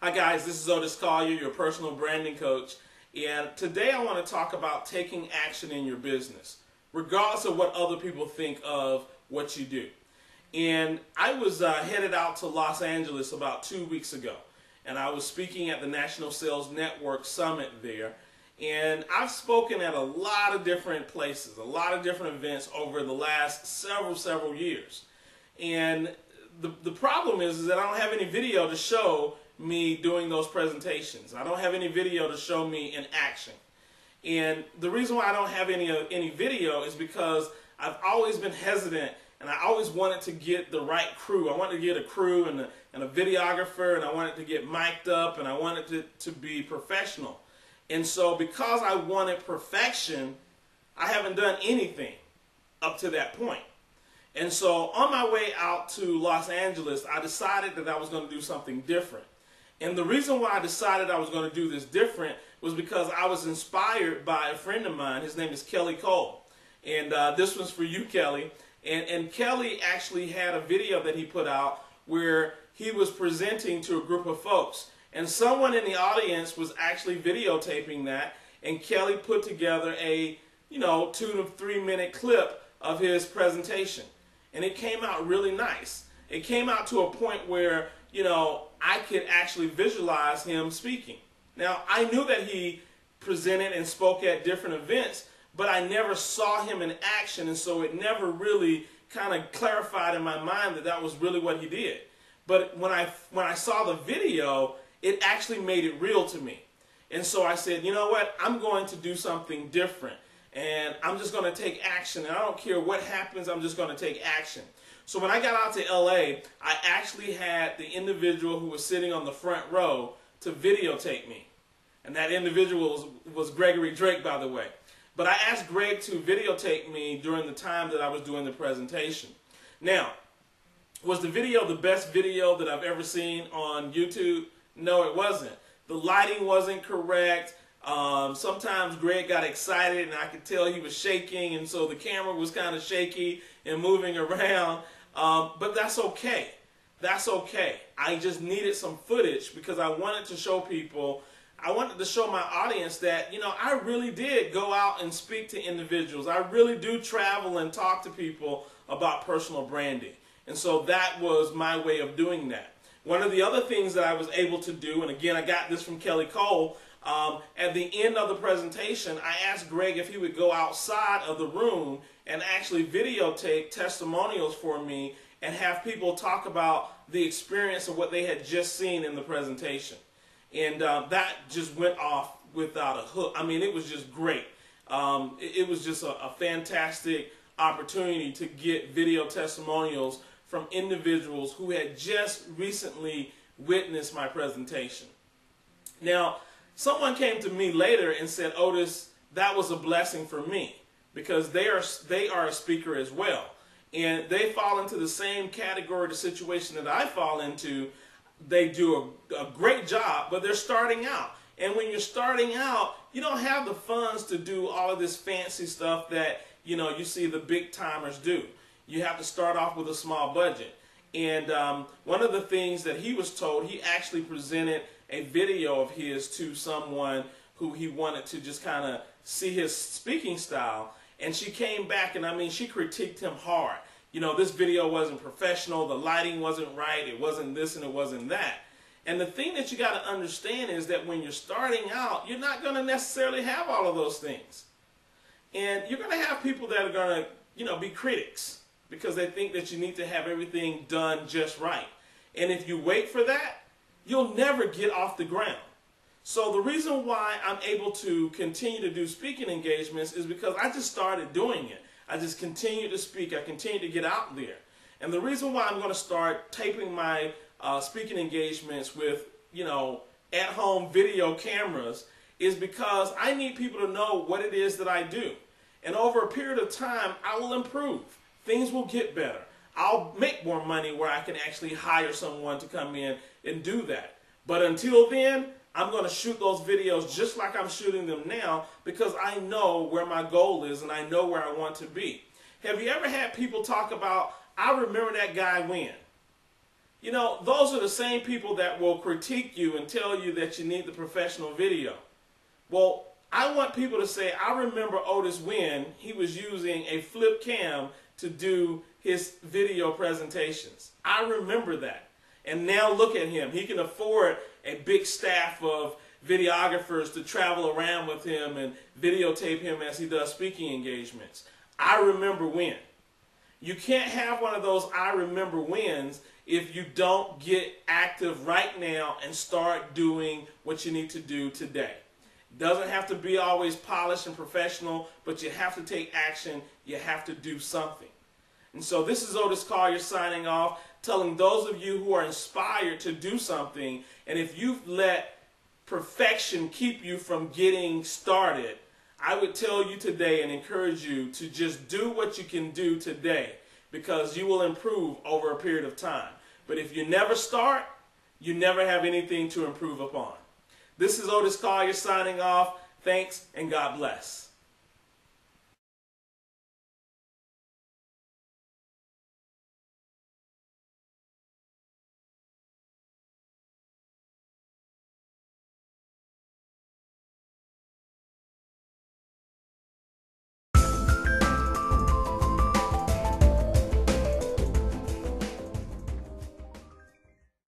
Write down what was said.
Hi guys, this is Otis Collier, your personal branding coach, and today I want to talk about taking action in your business, regardless of what other people think of what you do. And I was headed out to Los Angeles about 2 weeks ago, and I was speaking at the National Sales Network Summit there, and I've spoken at a lot of different places, a lot of different events over the last several years. And the problem is that I don't have any video to show me doing those presentations. I don't have any video to show me in action. And the reason why I don't have any video is because I've always been hesitant, and I always wanted to get the right crew. I wanted to get a crew and a videographer, and I wanted to get mic'd up, and I wanted it to be professional. And so because I wanted perfection, I haven't done anything up to that point. And so on my way out to Los Angeles, I decided that I was going to do something different. And the reason why I decided I was going to do this different was because I was inspired by a friend of mine. His name is Kelly Cole. And this one's for you, Kelly. And Kelly actually had a video that he put out where he was presenting to a group of folks. And someone in the audience was actually videotaping that. And Kelly put together a 2 to 3 minute clip of his presentation. And it came out really nice. It came out to a point where, I could actually visualize him speaking. Now, I knew that he presented and spoke at different events, but I never saw him in action, and so it never really kind of clarified in my mind that that was really what he did. But when I saw the video, it actually made it real to me. And so I said, you know what, I'm going to do something different, and I'm just going to take action, and I don't care what happens, I'm just going to take action. So when I got out to LA, I actually had the individual who was sitting on the front row to videotape me. And that individual was Gregory Drake, by the way. But I asked Greg to videotape me during the time that I was doing the presentation. Now, was the video the best video that I've ever seen on YouTube? No, it wasn't. The lighting wasn't correct. Sometimes Greg got excited and I could tell he was shaking, and so the camera was kind of shaky and moving around. But that's okay. That's okay. I just needed some footage because I wanted to show people, I wanted to show my audience that, I really did go out and speak to individuals. I really do travel and talk to people about personal branding. And so that was my way of doing that. One of the other things that I was able to do, and again, I got this from Kelly Cole, at the end of the presentation, I asked Greg if he would go outside of the room and actually videotape testimonials for me and have people talk about the experience of what they had just seen in the presentation. And that just went off without a hook. I mean, it was just great. It was just a fantastic opportunity to get video testimonials from individuals who had just recently witnessed my presentation. Now, someone came to me later and said, Otis, that was a blessing for me because they are a speaker as well. And they fall into the same category, the situation that I fall into. They do a great job, but they're starting out. And when you're starting out, you don't have the funds to do all of this fancy stuff that, you see the big timers do. You have to start off with a small budget. And one of the things that he was told, he actually presented a video of his to someone who he wanted to just kind of see his speaking style. And she came back and, she critiqued him hard. This video wasn't professional, the lighting wasn't right, it wasn't this and it wasn't that. And the thing that you got to understand is that when you're starting out, you're not going to necessarily have all of those things. And you're going to have people that are going to, be critics because they think that you need to have everything done just right. And if you wait for that, you'll never get off the ground. So the reason why I'm able to continue to do speaking engagements is because I just started doing it. I just continue to speak. I continue to get out there. And the reason why I'm going to start taping my speaking engagements with, at-home video cameras is because I need people to know what it is that I do. And over a period of time, I will improve. Things will get better. I'll make more money where I can actually hire someone to come in and do that. But until then, I'm going to shoot those videos just like I'm shooting them now because I know where my goal is and I know where I want to be. Have you ever had people talk about, I remember that guy when? You know, those are the same people that will critique you and tell you that you need the professional video. Well, I want people to say, I remember Otis when he was using a flip cam to do his video presentations. I remember that. And now look at him. He can afford a big staff of videographers to travel around with him and videotape him as he does speaking engagements. I remember when. You can't have one of those I remember wins if you don't get active right now and start doing what you need to do today. It doesn't have to be always polished and professional, but you have to take action. You have to do something. And so this is Otis Collier signing off, telling those of you who are inspired to do something, and if you've let perfection keep you from getting started, I would tell you today and encourage you to just do what you can do today, because you will improve over a period of time. But if you never start, you never have anything to improve upon. This is Otis Collier signing off. Thanks and God bless.